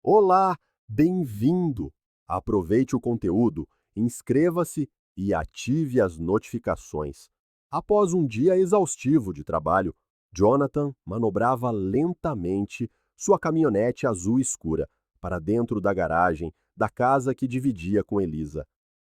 Olá, bem-vindo! Aproveite o conteúdo, inscreva-se e ative as notificações. Após um dia exaustivo de trabalho, Jonathan manobrava lentamente sua caminhonete azul escura para dentro da garagem da casa que dividia com Elisa.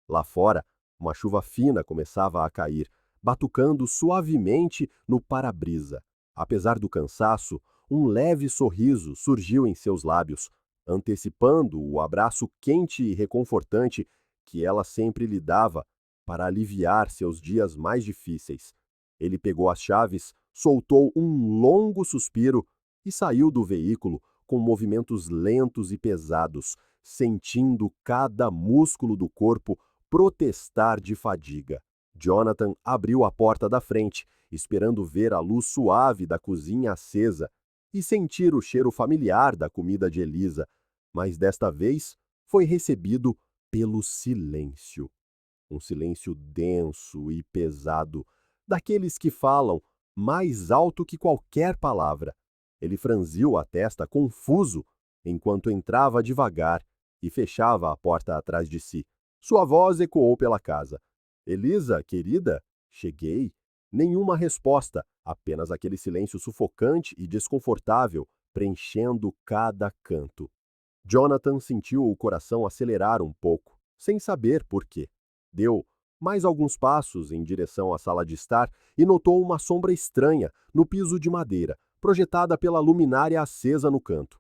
Lá fora, uma chuva fina começava a cair, batucando suavemente no para-brisa. Apesar do cansaço, um leve sorriso surgiu em seus lábios, antecipando o abraço quente e reconfortante que ela sempre lhe dava para aliviar seus dias mais difíceis. Ele pegou as chaves, soltou um longo suspiro e saiu do veículo com movimentos lentos e pesados, sentindo cada músculo do corpo protestar de fadiga. Jonathan abriu a porta da frente, esperando ver a luz suave da cozinha acesa e sentir o cheiro familiar da comida de Elisa, mas desta vez foi recebido pelo silêncio. Um silêncio denso e pesado, daqueles que falam mais alto que qualquer palavra. Ele franziu a testa confuso enquanto entrava devagar e fechava a porta atrás de si. Sua voz ecoou pela casa. Elisa, querida, cheguei. Nenhuma resposta, apenas aquele silêncio sufocante e desconfortável preenchendo cada canto. Jonathan sentiu o coração acelerar um pouco, sem saber por quê. Deu mais alguns passos em direção à sala de estar e notou uma sombra estranha no piso de madeira, projetada pela luminária acesa no canto.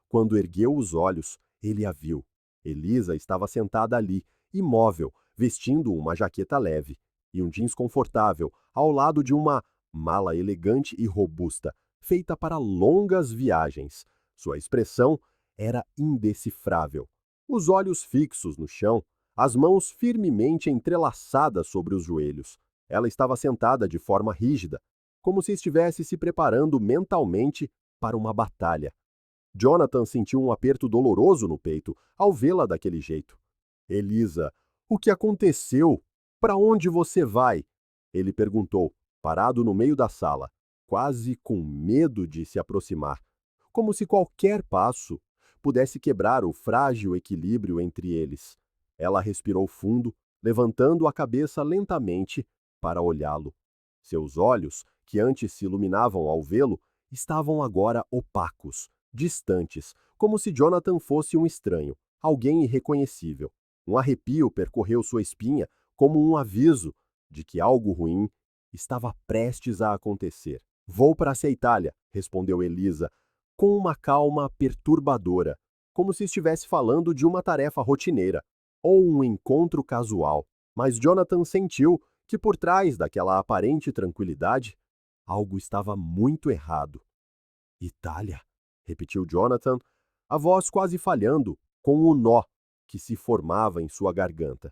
Quando ergueu os olhos, ele a viu. Elisa estava sentada ali, imóvel, vestindo uma jaqueta leve e um jeans confortável, ao lado de uma mala elegante e robusta, feita para longas viagens. Sua expressão era indecifrável. Os olhos fixos no chão, as mãos firmemente entrelaçadas sobre os joelhos. Ela estava sentada de forma rígida, como se estivesse se preparando mentalmente para uma batalha. Jonathan sentiu um aperto doloroso no peito ao vê-la daquele jeito. Elisa, o que aconteceu? Para onde você vai? Ele perguntou, parado no meio da sala, quase com medo de se aproximar, como se qualquer passo pudesse quebrar o frágil equilíbrio entre eles. Ela respirou fundo, levantando a cabeça lentamente para olhá-lo. Seus olhos, que antes se iluminavam ao vê-lo, estavam agora opacos, distantes, como se Jonathan fosse um estranho, alguém irreconhecível. Um arrepio percorreu sua espinha como um aviso de que algo ruim estava prestes a acontecer. Vou para a Itália, respondeu Elisa, com uma calma perturbadora, como se estivesse falando de uma tarefa rotineira ou um encontro casual. Mas Jonathan sentiu que por trás daquela aparente tranquilidade, algo estava muito errado. Itália? Repetiu Jonathan, a voz quase falhando com o nó que se formava em sua garganta.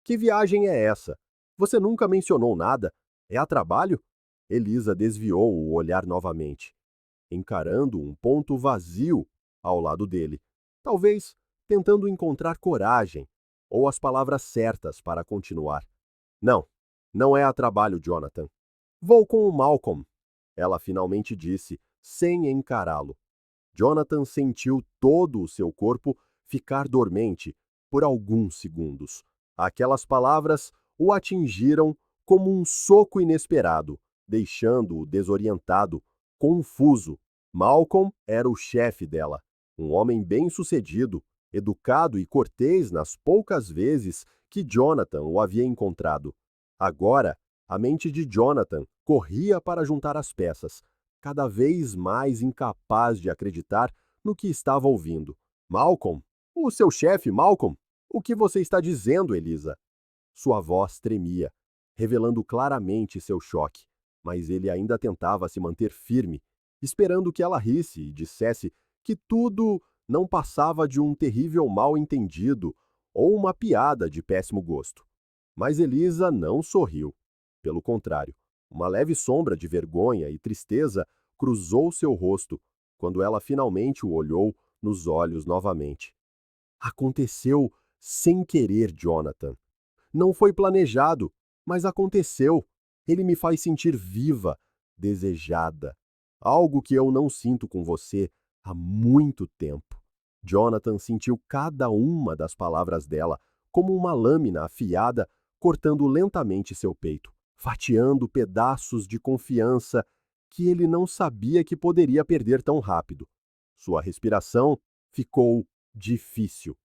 Que viagem é essa? Você nunca mencionou nada. É a trabalho? Elisa desviou o olhar novamente, encarando um ponto vazio ao lado dele, talvez tentando encontrar coragem ou as palavras certas para continuar. Não, não é a trabalho, Jonathan. Vou com o Malcolm, ela finalmente disse, sem encará-lo. Jonathan sentiu todo o seu corpo ficar dormente por alguns segundos. Aquelas palavras o atingiram como um soco inesperado, deixando-o desorientado, confuso. Malcolm era o chefe dela, um homem bem-sucedido, educado e cortês nas poucas vezes que Jonathan o havia encontrado. Agora, a mente de Jonathan corria para juntar as peças, cada vez mais incapaz de acreditar no que estava ouvindo. Malcolm? O seu chefe, Malcolm? O que você está dizendo, Elisa? Sua voz tremia, revelando claramente seu choque, mas ele ainda tentava se manter firme, esperando que ela risse e dissesse que tudo não passava de um terrível mal-entendido ou uma piada de péssimo gosto. Mas Elisa não sorriu. Pelo contrário, uma leve sombra de vergonha e tristeza cruzou seu rosto quando ela finalmente o olhou nos olhos novamente. Aconteceu sem querer, Jonathan. Não foi planejado, mas aconteceu. Ele me faz sentir viva, desejada. Algo que eu não sinto com você há muito tempo. Jonathan sentiu cada uma das palavras dela como uma lâmina afiada cortando lentamente seu peito, fatiando pedaços de confiança que ele não sabia que poderia perder tão rápido. Sua respiração ficou difícil.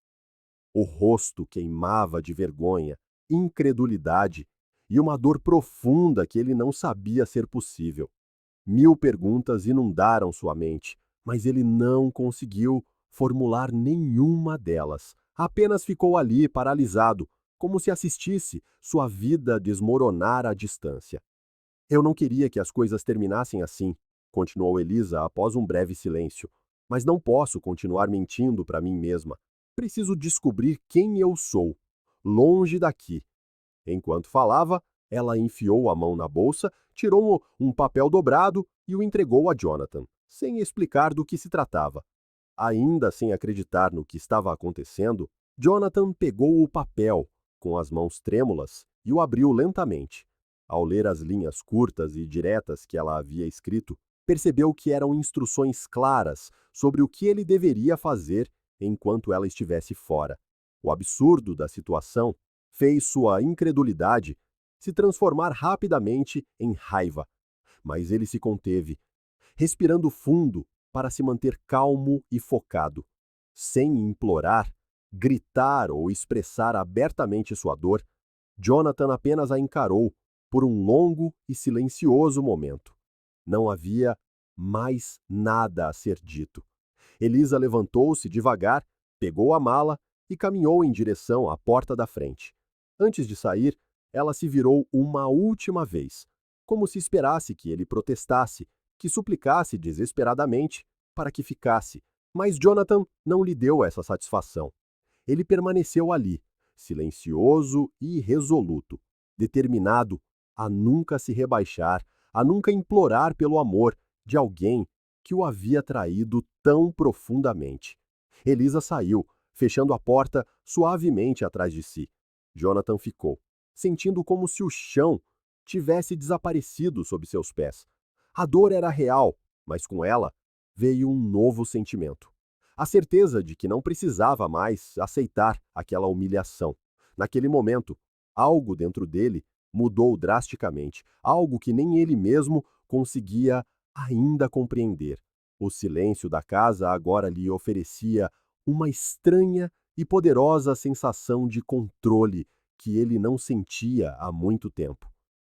O rosto queimava de vergonha, incredulidade e uma dor profunda que ele não sabia ser possível. Mil perguntas inundaram sua mente, mas ele não conseguiu formular nenhuma delas. Apenas ficou ali, paralisado, como se assistisse sua vida desmoronar à distância. Eu não queria que as coisas terminassem assim, continuou Elisa após um breve silêncio. Mas não posso continuar mentindo para mim mesma. Preciso descobrir quem eu sou, longe daqui. Enquanto falava, ela enfiou a mão na bolsa, tirou um papel dobrado e o entregou a Jonathan, sem explicar do que se tratava. Ainda sem acreditar no que estava acontecendo, Jonathan pegou o papel, com as mãos trêmulas, e o abriu lentamente. Ao ler as linhas curtas e diretas que ela havia escrito, percebeu que eram instruções claras sobre o que ele deveria fazer enquanto ela estivesse fora. O absurdo da situação fez sua incredulidade se transformar rapidamente em raiva. Mas ele se conteve, respirando fundo para se manter calmo e focado. Sem implorar, gritar ou expressar abertamente sua dor, Jonathan apenas a encarou por um longo e silencioso momento. Não havia mais nada a ser dito. Elisa levantou-se devagar, pegou a mala e caminhou em direção à porta da frente. Antes de sair, ela se virou uma última vez, como se esperasse que ele protestasse, que suplicasse desesperadamente para que ficasse. Mas Jonathan não lhe deu essa satisfação. Ele permaneceu ali, silencioso e resoluto, determinado a nunca se rebaixar, a nunca implorar pelo amor de alguém que o havia traído tão profundamente. Elisa saiu, fechando a porta suavemente atrás de si. Jonathan ficou, sentindo como se o chão tivesse desaparecido sob seus pés. A dor era real, mas com ela veio um novo sentimento. A certeza de que não precisava mais aceitar aquela humilhação. Naquele momento, algo dentro dele mudou drasticamente, algo que nem ele mesmo conseguia ainda compreender. O silêncio da casa agora lhe oferecia uma estranha e poderosa sensação de controle que ele não sentia há muito tempo.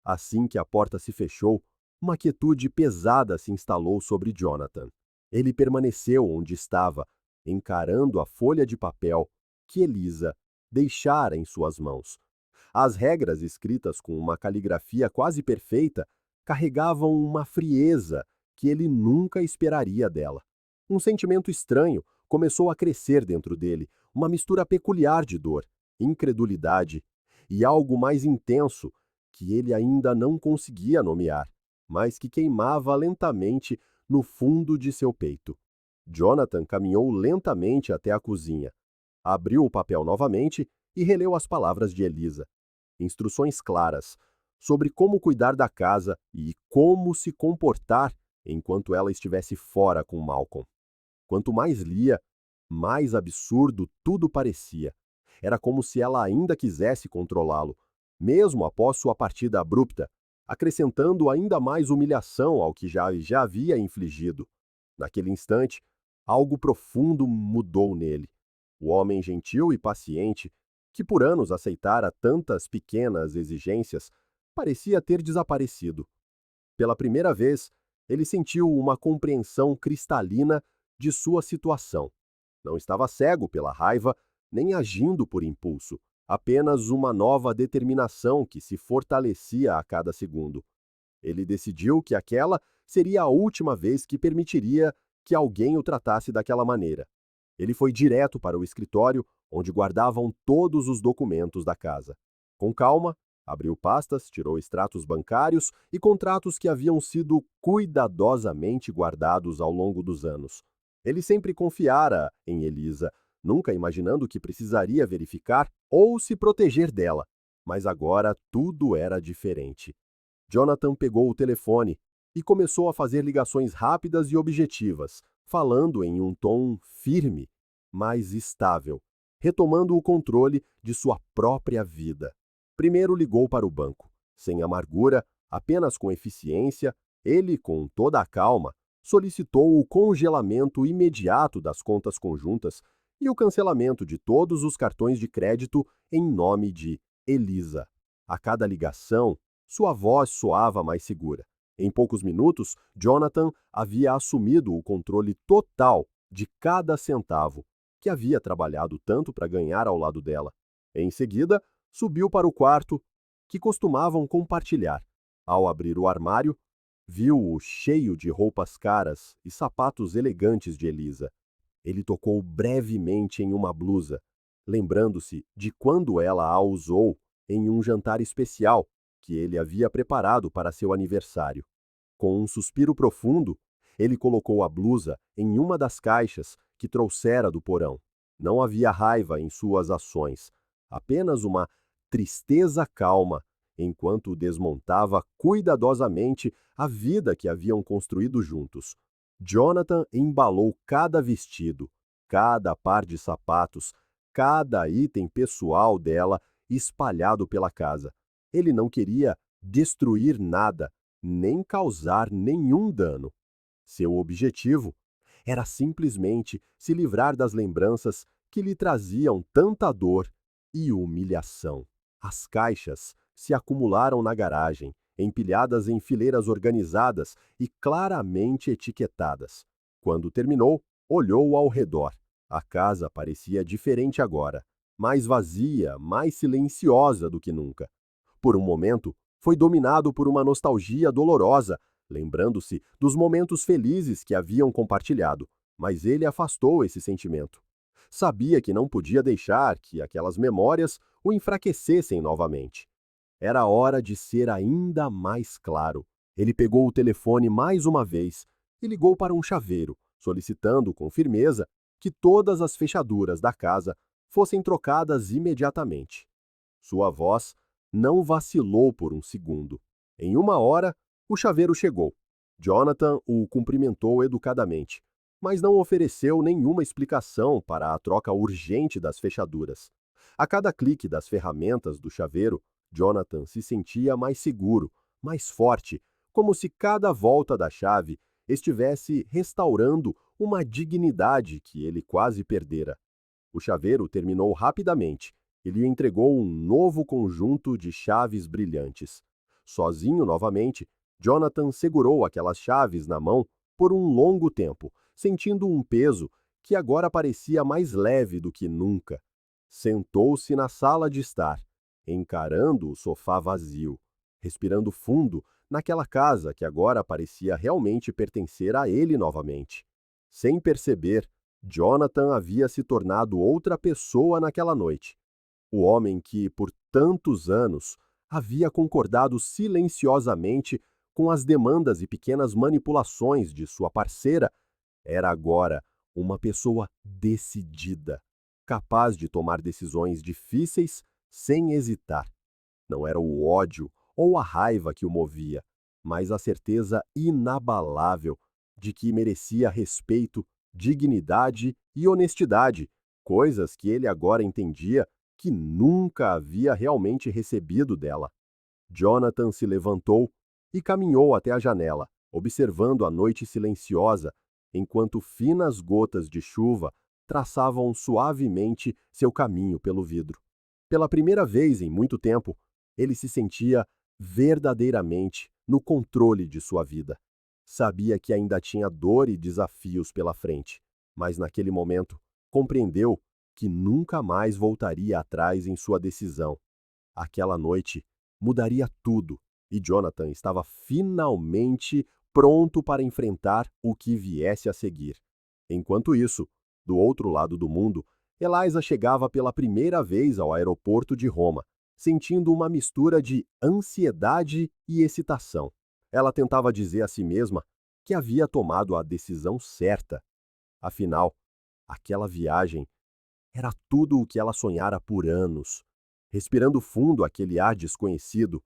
Assim que a porta se fechou, uma quietude pesada se instalou sobre Jonathan. Ele permaneceu onde estava, encarando a folha de papel que Elisa deixara em suas mãos. As regras escritas com uma caligrafia quase perfeita carregavam uma frieza que ele nunca esperaria dela. Um sentimento estranho começou a crescer dentro dele, uma mistura peculiar de dor, incredulidade e algo mais intenso que ele ainda não conseguia nomear, mas que queimava lentamente no fundo de seu peito. Jonathan caminhou lentamente até a cozinha, abriu o papel novamente e releu as palavras de Elisa. Instruções claras sobre como cuidar da casa e como se comportar enquanto ela estivesse fora com Malcolm. Quanto mais lia, mais absurdo tudo parecia. Era como se ela ainda quisesse controlá-lo, mesmo após sua partida abrupta, acrescentando ainda mais humilhação ao que já havia infligido. Naquele instante, algo profundo mudou nele. O homem gentil e paciente, que por anos aceitara tantas pequenas exigências, parecia ter desaparecido. Pela primeira vez, ele sentiu uma compreensão cristalina de sua situação. Não estava cego pela raiva, nem agindo por impulso, apenas uma nova determinação que se fortalecia a cada segundo. Ele decidiu que aquela seria a última vez que permitiria que alguém o tratasse daquela maneira. Ele foi direto para o escritório, onde guardavam todos os documentos da casa. Com calma, abriu pastas, tirou extratos bancários e contratos que haviam sido cuidadosamente guardados ao longo dos anos. Ele sempre confiara em Elisa, nunca imaginando que precisaria verificar ou se proteger dela. Mas agora tudo era diferente. Jonathan pegou o telefone e começou a fazer ligações rápidas e objetivas, falando em um tom firme mais estável, retomando o controle de sua própria vida. Primeiro ligou para o banco. Sem amargura, apenas com eficiência, ele, com toda a calma, solicitou o congelamento imediato das contas conjuntas e o cancelamento de todos os cartões de crédito em nome de Elisa. A cada ligação, sua voz soava mais segura. Em poucos minutos, Jonathan havia assumido o controle total de cada centavo, que havia trabalhado tanto para ganhar ao lado dela. Em seguida, subiu para o quarto que costumavam compartilhar. Ao abrir o armário, viu-o cheio de roupas caras e sapatos elegantes de Elisa. Ele tocou brevemente em uma blusa, lembrando-se de quando ela a usou em um jantar especial que ele havia preparado para seu aniversário. Com um suspiro profundo, ele colocou a blusa em uma das caixas que trouxera do porão. Não havia raiva em suas ações, apenas uma tristeza calma, enquanto desmontava cuidadosamente a vida que haviam construído juntos. Jonathan embalou cada vestido, cada par de sapatos, cada item pessoal dela espalhado pela casa. Ele não queria destruir nada, nem causar nenhum dano. Seu objetivo era simplesmente se livrar das lembranças que lhe traziam tanta dor e humilhação. As caixas se acumularam na garagem, empilhadas em fileiras organizadas e claramente etiquetadas. Quando terminou, olhou ao redor. A casa parecia diferente agora, mais vazia, mais silenciosa do que nunca. Por um momento, foi dominado por uma nostalgia dolorosa, lembrando-se dos momentos felizes que haviam compartilhado, mas ele afastou esse sentimento. Sabia que não podia deixar que aquelas memórias o enfraquecessem novamente. Era hora de ser ainda mais claro. Ele pegou o telefone mais uma vez e ligou para um chaveiro, solicitando com firmeza que todas as fechaduras da casa fossem trocadas imediatamente. Sua voz não vacilou por um segundo. Em uma hora, o chaveiro chegou. Jonathan o cumprimentou educadamente, mas não ofereceu nenhuma explicação para a troca urgente das fechaduras. A cada clique das ferramentas do chaveiro, Jonathan se sentia mais seguro, mais forte, como se cada volta da chave estivesse restaurando uma dignidade que ele quase perdera. O chaveiro terminou rapidamente e lhe entregou um novo conjunto de chaves brilhantes. Sozinho novamente, Jonathan segurou aquelas chaves na mão por um longo tempo, sentindo um peso que agora parecia mais leve do que nunca. Sentou-se na sala de estar, encarando o sofá vazio, respirando fundo naquela casa que agora parecia realmente pertencer a ele novamente. Sem perceber, Jonathan havia se tornado outra pessoa naquela noite. O homem que, por tantos anos, havia concordado silenciosamente com as demandas e pequenas manipulações de sua parceira, era agora uma pessoa decidida, capaz de tomar decisões difíceis sem hesitar. Não era o ódio ou a raiva que o movia, mas a certeza inabalável de que merecia respeito, dignidade e honestidade, coisas que ele agora entendia que nunca havia realmente recebido dela. Jonathan se levantou e caminhou até a janela, observando a noite silenciosa, enquanto finas gotas de chuva traçavam suavemente seu caminho pelo vidro. Pela primeira vez em muito tempo, ele se sentia verdadeiramente no controle de sua vida. Sabia que ainda tinha dor e desafios pela frente, mas naquele momento compreendeu que nunca mais voltaria atrás em sua decisão. Aquela noite mudaria tudo e Jonathan estava finalmente pronto para enfrentar o que viesse a seguir. Enquanto isso, do outro lado do mundo, Eliza chegava pela primeira vez ao aeroporto de Roma, sentindo uma mistura de ansiedade e excitação. Ela tentava dizer a si mesma que havia tomado a decisão certa. Afinal, aquela viagem era tudo o que ela sonhara por anos. Respirando fundo aquele ar desconhecido,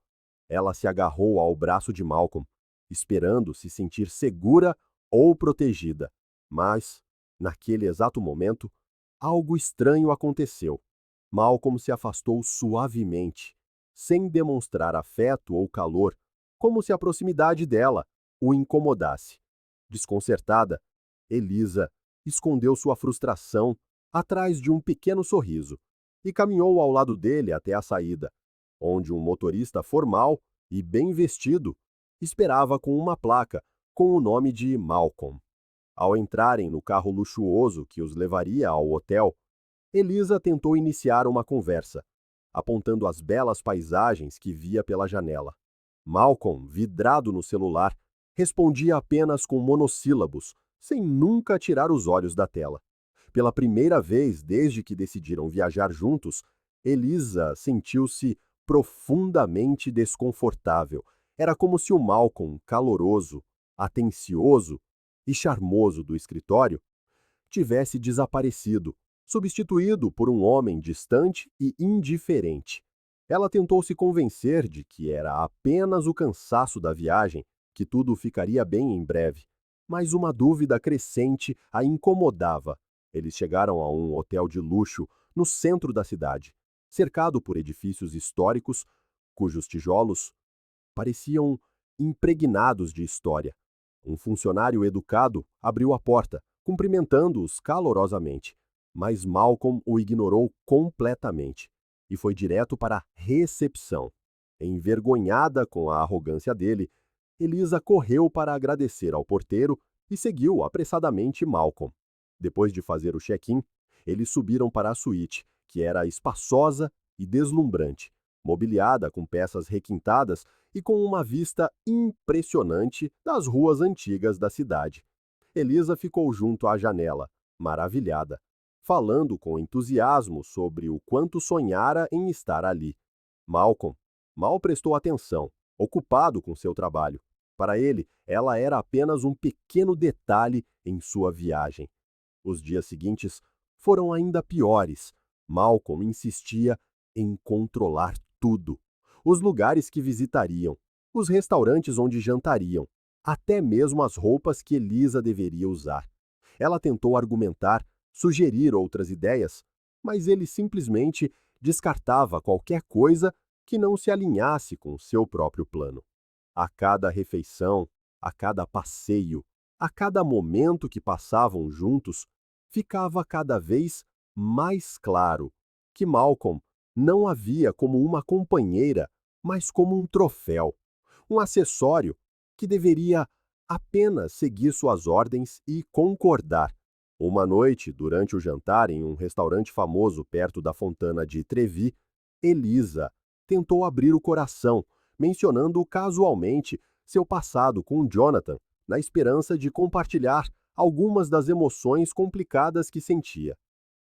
ela se agarrou ao braço de Malcolm, esperando se sentir segura ou protegida. Mas, naquele exato momento, Algo estranho aconteceu. Malcolm se afastou suavemente, sem demonstrar afeto ou calor, como se a proximidade dela o incomodasse. Desconcertada, Elisa escondeu sua frustração atrás de um pequeno sorriso e caminhou ao lado dele até a saída, onde um motorista formal e bem vestido esperava com uma placa com o nome de Malcolm. Ao entrarem no carro luxuoso que os levaria ao hotel, Elisa tentou iniciar uma conversa, apontando as belas paisagens que via pela janela. Malcolm, vidrado no celular, respondia apenas com monossílabos, sem nunca tirar os olhos da tela. Pela primeira vez desde que decidiram viajar juntos, Elisa sentiu-se profundamente desconfortável. Era como se o Malcolm caloroso, atencioso e charmoso do escritório tivesse desaparecido, substituído por um homem distante e indiferente. Ela tentou se convencer de que era apenas o cansaço da viagem, que tudo ficaria bem em breve, mas uma dúvida crescente a incomodava. Eles chegaram a um hotel de luxo no centro da cidade, cercado por edifícios históricos cujos tijolos pareciam impregnados de história. Um funcionário educado abriu a porta, cumprimentando-os calorosamente, mas Malcolm o ignorou completamente e foi direto para a recepção. Envergonhada com a arrogância dele, Elisa correu para agradecer ao porteiro e seguiu apressadamente Malcolm. Depois de fazer o check-in, eles subiram para a suíte, que era espaçosa e deslumbrante, mobiliada com peças requintadas e com uma vista impressionante das ruas antigas da cidade. Elisa ficou junto à janela, maravilhada, falando com entusiasmo sobre o quanto sonhara em estar ali. Malcolm mal prestou atenção, ocupado com seu trabalho. Para ele, ela era apenas um pequeno detalhe em sua viagem. Os dias seguintes foram ainda piores. Malcolm insistia em controlar tudo. Os lugares que visitariam, os restaurantes onde jantariam, até mesmo as roupas que Elisa deveria usar. Ela tentou argumentar, sugerir outras ideias, mas ele simplesmente descartava qualquer coisa que não se alinhasse com seu próprio plano. A cada refeição, a cada passeio, a cada momento que passavam juntos, ficava cada vez mais claro que Malcolm não a via como uma companheira, mas como um troféu, um acessório que deveria apenas seguir suas ordens e concordar. Uma noite, durante o jantar em um restaurante famoso perto da Fontana de Trevi, Elisa tentou abrir o coração, mencionando casualmente seu passado com Jonathan, na esperança de compartilhar algumas das emoções complicadas que sentia.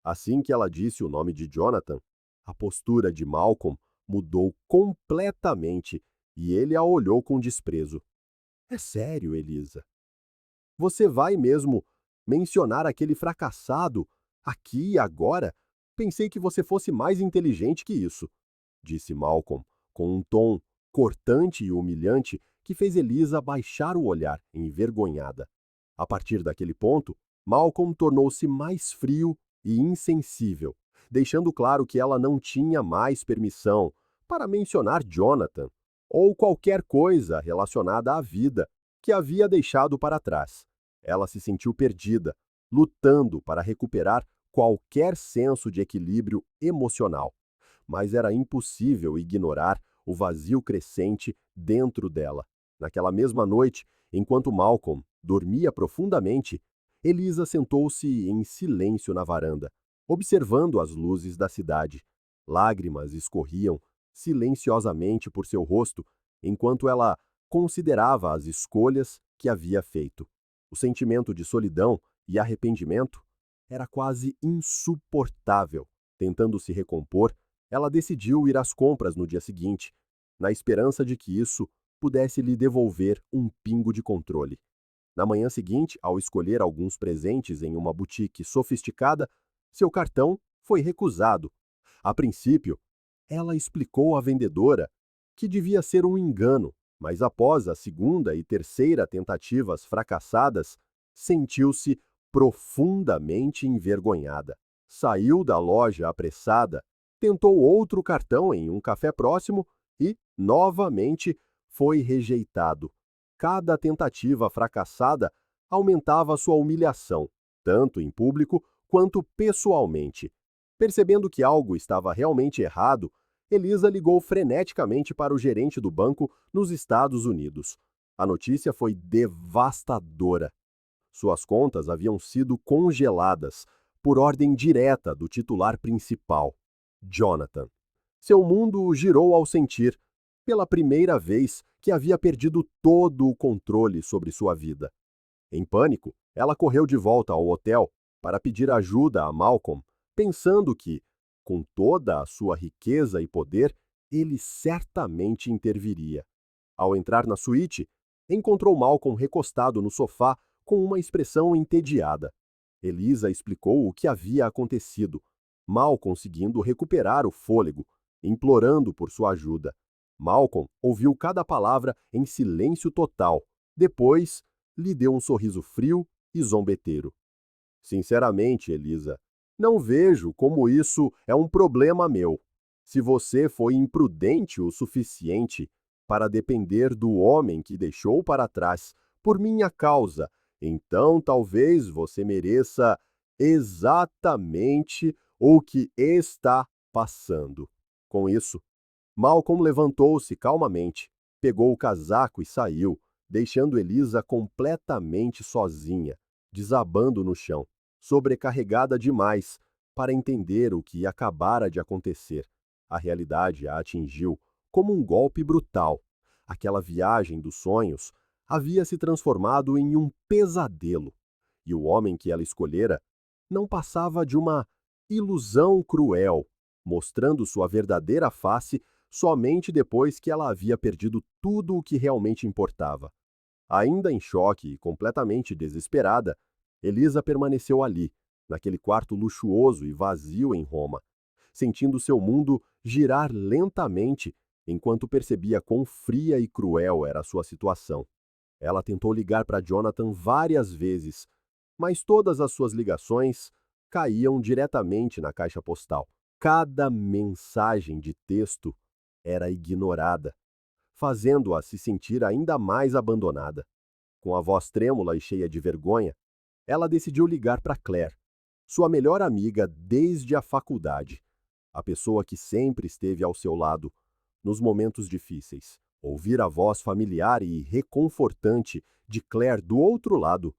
Assim que ela disse o nome de Jonathan, a postura de Malcolm mudou completamente e ele a olhou com desprezo. É sério, Elisa? Você vai mesmo mencionar aquele fracassado aqui e agora? Pensei que você fosse mais inteligente que isso, disse Malcolm, com um tom cortante e humilhante que fez Elisa baixar o olhar, envergonhada. A partir daquele ponto, Malcolm tornou-se mais frio e insensível, deixando claro que ela não tinha mais permissão para mencionar Jonathan ou qualquer coisa relacionada à vida que havia deixado para trás. Ela se sentiu perdida, lutando para recuperar qualquer senso de equilíbrio emocional. Mas era impossível ignorar o vazio crescente dentro dela. Naquela mesma noite, enquanto Malcolm dormia profundamente, Elisa sentou-se em silêncio na varanda, observando as luzes da cidade. Lágrimas escorriam silenciosamente por seu rosto, enquanto ela considerava as escolhas que havia feito. O sentimento de solidão e arrependimento era quase insuportável. Tentando se recompor, ela decidiu ir às compras no dia seguinte, na esperança de que isso pudesse lhe devolver um pingo de controle. Na manhã seguinte, ao escolher alguns presentes em uma boutique sofisticada, seu cartão foi recusado. A princípio, ela explicou à vendedora que devia ser um engano, mas após a segunda e terceira tentativas fracassadas, sentiu-se profundamente envergonhada. Saiu da loja apressada, tentou outro cartão em um café próximo e, novamente, foi rejeitado. Cada tentativa fracassada aumentava sua humilhação, tanto em público quanto pessoalmente. Percebendo que algo estava realmente errado, Elisa ligou freneticamente para o gerente do banco nos Estados Unidos. A notícia foi devastadora. Suas contas haviam sido congeladas por ordem direta do titular principal, Jonathan. Seu mundo girou ao sentir, pela primeira vez, que havia perdido todo o controle sobre sua vida. Em pânico, ela correu de volta ao hotel para pedir ajuda a Malcolm, pensando que, com toda a sua riqueza e poder, ele certamente interviria. Ao entrar na suíte, encontrou Malcolm recostado no sofá com uma expressão entediada. Elisa explicou o que havia acontecido, mal conseguindo recuperar o fôlego, implorando por sua ajuda. Malcolm ouviu cada palavra em silêncio total. Depois, lhe deu um sorriso frio e zombeteiro. Sinceramente, Elisa, não vejo como isso é um problema meu. Se você foi imprudente o suficiente para depender do homem que deixou para trás por minha causa, então talvez você mereça exatamente o que está passando. Com isso, Malcolm levantou-se calmamente, pegou o casaco e saiu, deixando Elisa completamente sozinha, desabando no chão, sobrecarregada demais para entender o que acabara de acontecer. A realidade a atingiu como um golpe brutal. Aquela viagem dos sonhos havia se transformado em um pesadelo, e o homem que ela escolhera não passava de uma ilusão cruel, mostrando sua verdadeira face somente depois que ela havia perdido tudo o que realmente importava. Ainda em choque e completamente desesperada, Elisa permaneceu ali, naquele quarto luxuoso e vazio em Roma, sentindo seu mundo girar lentamente enquanto percebia quão fria e cruel era a sua situação. Ela tentou ligar para Jonathan várias vezes, mas todas as suas ligações caíam diretamente na caixa postal. Cada mensagem de texto era ignorada, fazendo-a se sentir ainda mais abandonada. Com a voz trêmula e cheia de vergonha, ela decidiu ligar para Claire, sua melhor amiga desde a faculdade, a pessoa que sempre esteve ao seu lado nos momentos difíceis. Ouvir a voz familiar e reconfortante de Claire do outro lado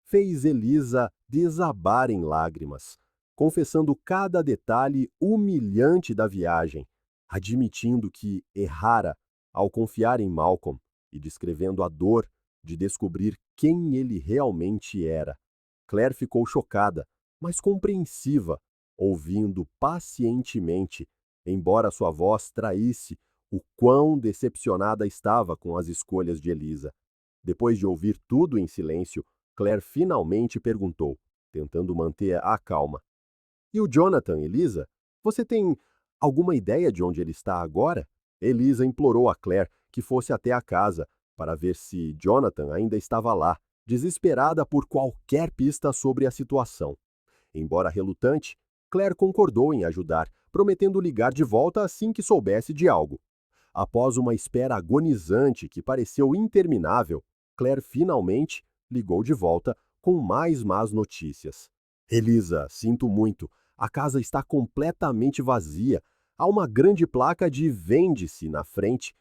fez Elisa desabar em lágrimas, confessando cada detalhe humilhante da viagem, admitindo que errara ao confiar em Malcolm e descrevendo a dor de descobrir quem ele realmente era. Claire ficou chocada, mas compreensiva, ouvindo pacientemente, embora sua voz traísse o quão decepcionada estava com as escolhas de Elisa. Depois de ouvir tudo em silêncio, Claire finalmente perguntou, tentando manter a calma. E o Jonathan, Elisa? Você tem alguma ideia de onde ele está agora? Elisa implorou a Claire que fosse até a casa para ver se Jonathan ainda estava lá, desesperada por qualquer pista sobre a situação. Embora relutante, Claire concordou em ajudar, prometendo ligar de volta assim que soubesse de algo. Após uma espera agonizante que pareceu interminável, Claire finalmente ligou de volta com mais más notícias. Elisa, sinto muito, a casa está completamente vazia. Há uma grande placa de vende-se na frente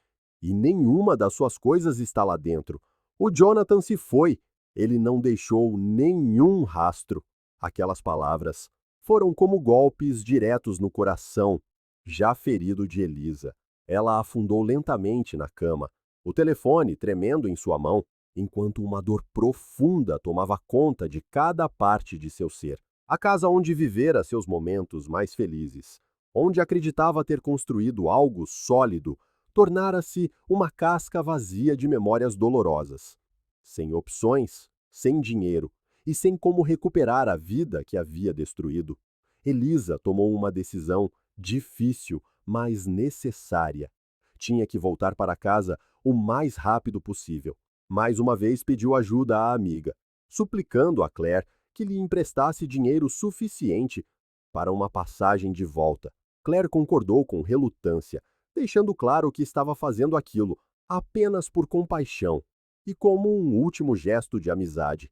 e nenhuma das suas coisas está lá dentro. O Jonathan se foi. Ele não deixou nenhum rastro. Aquelas palavras foram como golpes diretos no coração, já ferido de Elisa. Ela afundou lentamente na cama, o telefone tremendo em sua mão, enquanto uma dor profunda tomava conta de cada parte de seu ser. A casa onde vivera seus momentos mais felizes, onde acreditava ter construído algo sólido, tornara-se uma casca vazia de memórias dolorosas. Sem opções, sem dinheiro e sem como recuperar a vida que havia destruído, Elisa tomou uma decisão difícil, mas necessária. Tinha que voltar para casa o mais rápido possível. Mais uma vez pediu ajuda à amiga, suplicando a Claire que lhe emprestasse dinheiro suficiente para uma passagem de volta. Claire concordou com relutância, deixando claro que estava fazendo aquilo apenas por compaixão e como um último gesto de amizade.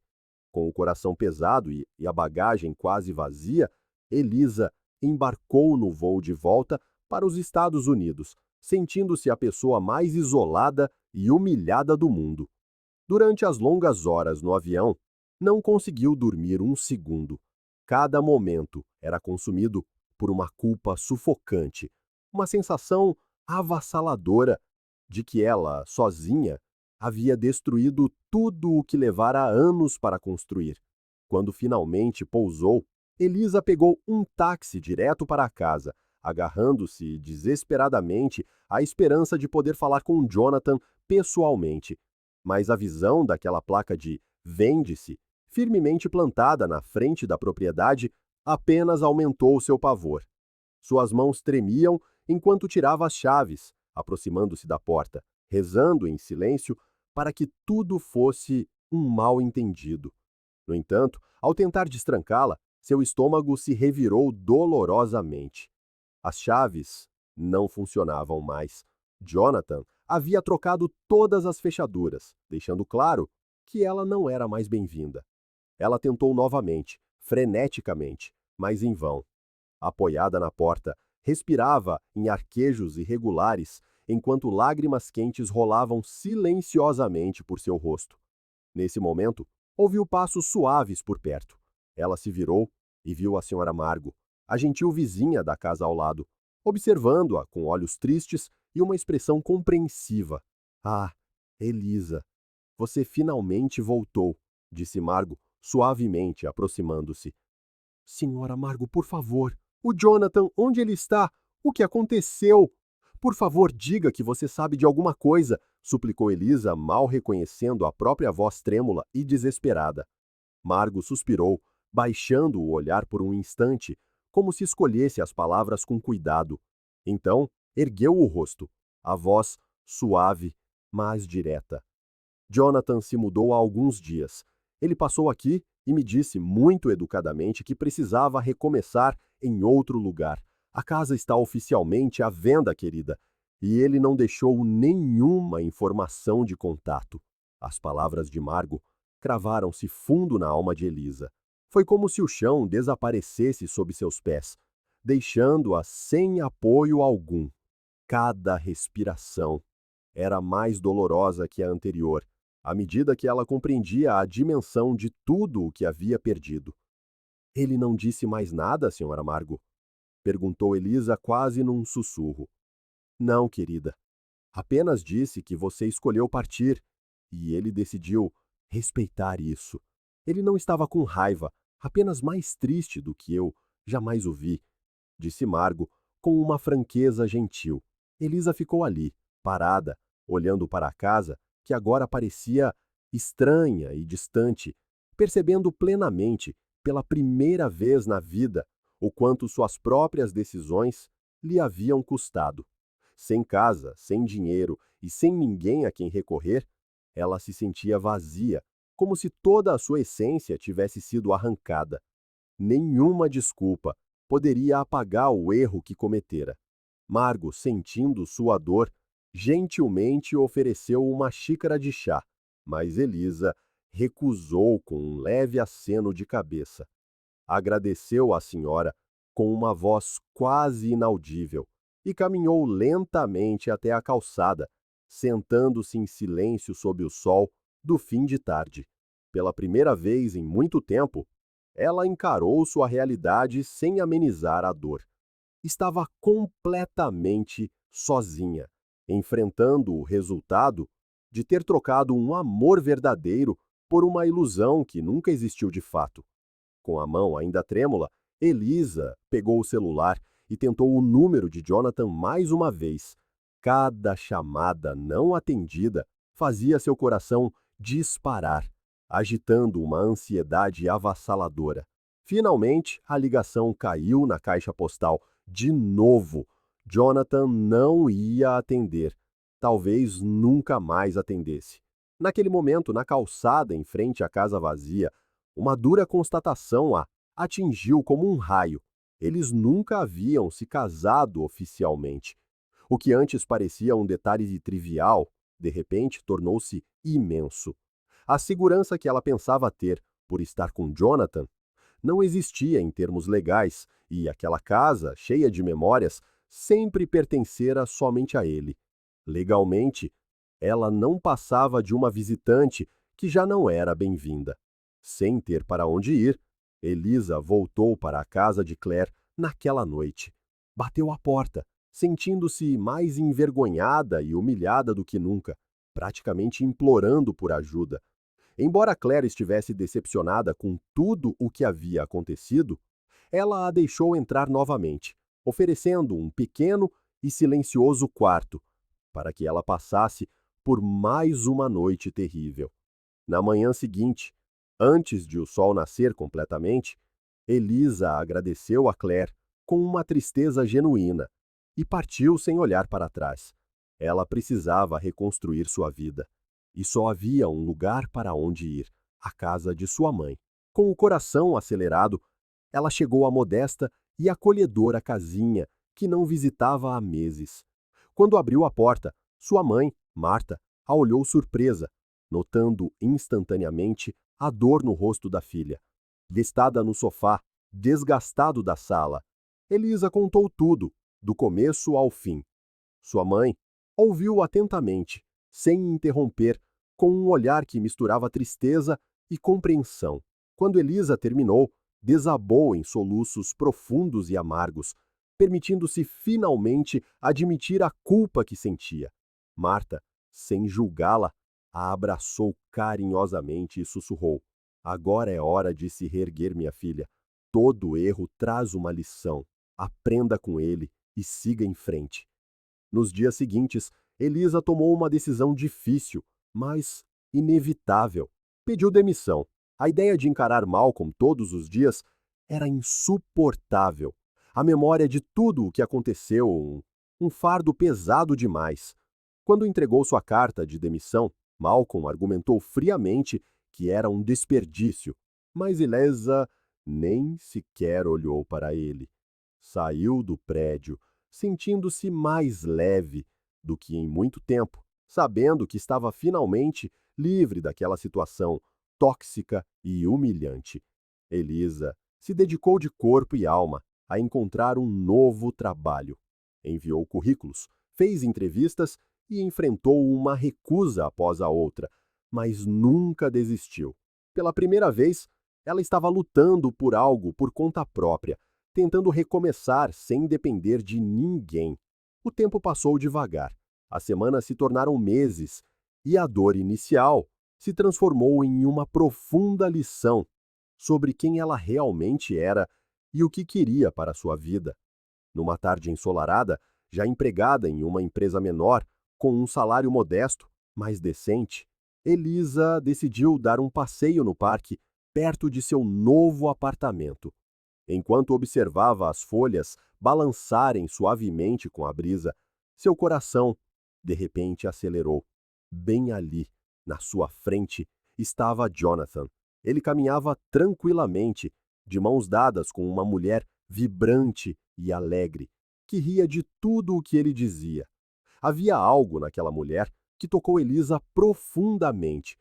Com o coração pesado e a bagagem quase vazia, Elisa embarcou no voo de volta para os Estados Unidos, sentindo-se a pessoa mais isolada e humilhada do mundo. Durante as longas horas no avião, não conseguiu dormir um segundo. Cada momento era consumido por uma culpa sufocante, uma sensação avassaladora de que ela, sozinha, havia destruído tudo o que levara anos para construir. Quando finalmente pousou, Elisa pegou um táxi direto para casa, agarrando-se desesperadamente à esperança de poder falar com Jonathan pessoalmente. Mas a visão daquela placa de "Vende-se", firmemente plantada na frente da propriedade, apenas aumentou seu pavor. Suas mãos tremiam enquanto tirava as chaves, aproximando-se da porta, rezando em silêncio para que tudo fosse um mal-entendido. No entanto, ao tentar destrancá-la, seu estômago se revirou dolorosamente. As chaves não funcionavam mais. Jonathan havia trocado todas as fechaduras, deixando claro que ela não era mais bem-vinda. Ela tentou novamente, freneticamente, mas em vão. Apoiada na porta, respirava em arquejos irregulares, enquanto lágrimas quentes rolavam silenciosamente por seu rosto. Nesse momento, ouviu passos suaves por perto. Ela se virou e viu a senhora Margo, a gentil vizinha da casa ao lado, observando-a com olhos tristes e uma expressão compreensiva. "Ah, Elisa, você finalmente voltou", disse Margo, suavemente, aproximando-se. "Senhora Margo, por favor. O Jonathan, onde ele está? O que aconteceu? Por favor, diga que você sabe de alguma coisa", suplicou Elisa, mal reconhecendo a própria voz trêmula e desesperada. Margo suspirou, baixando o olhar por um instante, como se escolhesse as palavras com cuidado. Então, ergueu o rosto, a voz suave, mas direta. "Jonathan se mudou há alguns dias. Ele passou aqui e me disse muito educadamente que precisava recomeçar em outro lugar. A casa está oficialmente à venda, querida, e ele não deixou nenhuma informação de contato." As palavras de Margo cravaram-se fundo na alma de Elisa. Foi como se o chão desaparecesse sob seus pés, deixando-a sem apoio algum. Cada respiração era mais dolorosa que a anterior, à medida que ela compreendia a dimensão de tudo o que havia perdido. "Ele não disse mais nada, senhora Margo?" perguntou Elisa quase num sussurro. "Não, querida. Apenas disse que você escolheu partir, e ele decidiu respeitar isso. Ele não estava com raiva, apenas mais triste do que eu jamais o vi", disse Margo, com uma franqueza gentil. Elisa ficou ali, parada, olhando para a casa, que agora parecia estranha e distante, percebendo plenamente, pela primeira vez na vida, o quanto suas próprias decisões lhe haviam custado. Sem casa, sem dinheiro e sem ninguém a quem recorrer, ela se sentia vazia, como se toda a sua essência tivesse sido arrancada. Nenhuma desculpa poderia apagar o erro que cometera. Margo, sentindo sua dor, gentilmente ofereceu uma xícara de chá, mas Elisa recusou com um leve aceno de cabeça. Agradeceu à senhora com uma voz quase inaudível e caminhou lentamente até a calçada, sentando-se em silêncio sob o sol do fim de tarde. Pela primeira vez em muito tempo, ela encarou sua realidade sem amenizar a dor. Estava completamente sozinha, enfrentando o resultado de ter trocado um amor verdadeiro por uma ilusão que nunca existiu de fato. Com a mão ainda trêmula, Elisa pegou o celular e tentou o número de Jonathan mais uma vez. Cada chamada não atendida fazia seu coração disparar, agitando uma ansiedade avassaladora. Finalmente, a ligação caiu na caixa postal. De novo, Jonathan não ia atender. Talvez nunca mais atendesse. Naquele momento, na calçada em frente à casa vazia, uma dura constatação a atingiu como um raio. Eles nunca haviam se casado oficialmente. O que antes parecia um detalhe trivial, de repente tornou-se imenso. A segurança que ela pensava ter por estar com Jonathan não existia em termos legais, e aquela casa, cheia de memórias, sempre pertencera somente a ele. Legalmente, ela não passava de uma visitante que já não era bem-vinda. Sem ter para onde ir, Elisa voltou para a casa de Claire naquela noite. Bateu à porta, sentindo-se mais envergonhada e humilhada do que nunca, praticamente implorando por ajuda. Embora Claire estivesse decepcionada com tudo o que havia acontecido, ela a deixou entrar novamente, oferecendo um pequeno e silencioso quarto, para que ela passasse por mais uma noite terrível. Na manhã seguinte, antes de o sol nascer completamente, Elisa agradeceu a Claire com uma tristeza genuína e partiu sem olhar para trás. Ela precisava reconstruir sua vida. E só havia um lugar para onde ir, a casa de sua mãe. Com o coração acelerado, ela chegou à modesta e acolhedora casinha que não visitava há meses. Quando abriu a porta, sua mãe, Marta, a olhou surpresa, notando instantaneamente a dor no rosto da filha. Destada no sofá, desgastado da sala, Elisa contou tudo, do começo ao fim. Sua mãe ouviu atentamente, sem interromper, com um olhar que misturava tristeza e compreensão. Quando Elisa terminou, desabou em soluços profundos e amargos, permitindo-se finalmente admitir a culpa que sentia. Marta, sem julgá-la, a abraçou carinhosamente e sussurrou: Agora é hora de se reerguer, minha filha. Todo erro traz uma lição. Aprenda com ele e siga em frente. Nos dias seguintes, Elisa tomou uma decisão difícil, mas inevitável. Pediu demissão. A ideia de encarar Malcolm todos os dias era insuportável. A memória de tudo o que aconteceu, um fardo pesado demais. Quando entregou sua carta de demissão, Malcolm argumentou friamente que era um desperdício, mas Elisa nem sequer olhou para ele. Saiu do prédio, sentindo-se mais leve do que em muito tempo, sabendo que estava finalmente livre daquela situação tóxica e humilhante. Elisa se dedicou de corpo e alma a encontrar um novo trabalho. Enviou currículos, fez entrevistas e enfrentou uma recusa após a outra, mas nunca desistiu. Pela primeira vez, ela estava lutando por algo por conta própria, tentando recomeçar sem depender de ninguém. O tempo passou devagar. As semanas se tornaram meses e a dor inicial se transformou em uma profunda lição sobre quem ela realmente era e o que queria para sua vida. Numa tarde ensolarada, já empregada em uma empresa menor, com um salário modesto, mas decente, Elisa decidiu dar um passeio no parque perto de seu novo apartamento. Enquanto observava as folhas balançarem suavemente com a brisa, seu coração, de repente, acelerou. Bem ali, na sua frente, estava Jonathan. Ele caminhava tranquilamente, de mãos dadas com uma mulher vibrante e alegre, que ria de tudo o que ele dizia. Havia algo naquela mulher que tocou Elisa profundamente.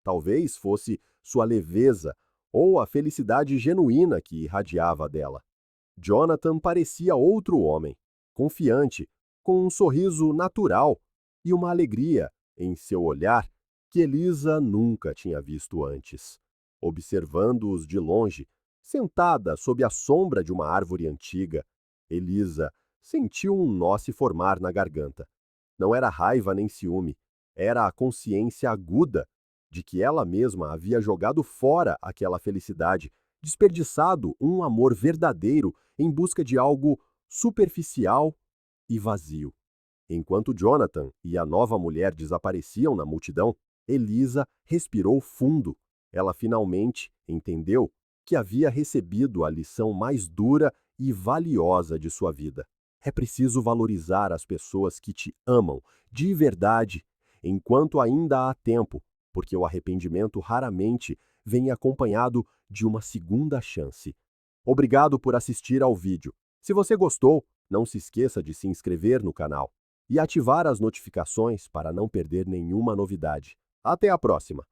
Talvez fosse sua leveza ou a felicidade genuína que irradiava dela. Jonathan parecia outro homem, confiante, com um sorriso natural e uma alegria em seu olhar que Elisa nunca tinha visto antes. Observando-os de longe, sentada sob a sombra de uma árvore antiga, Elisa sentiu um nó se formar na garganta. Não era raiva nem ciúme, era a consciência aguda de que ela mesma havia jogado fora aquela felicidade, desperdiçado um amor verdadeiro em busca de algo superficial e vazio. Enquanto Jonathan e a nova mulher desapareciam na multidão, Elisa respirou fundo. Ela finalmente entendeu que havia recebido a lição mais dura e valiosa de sua vida. É preciso valorizar as pessoas que te amam de verdade, enquanto ainda há tempo, porque o arrependimento raramente vem acompanhado de uma segunda chance. Obrigado por assistir ao vídeo. Se você gostou, não se esqueça de se inscrever no canal e ativar as notificações para não perder nenhuma novidade. Até a próxima!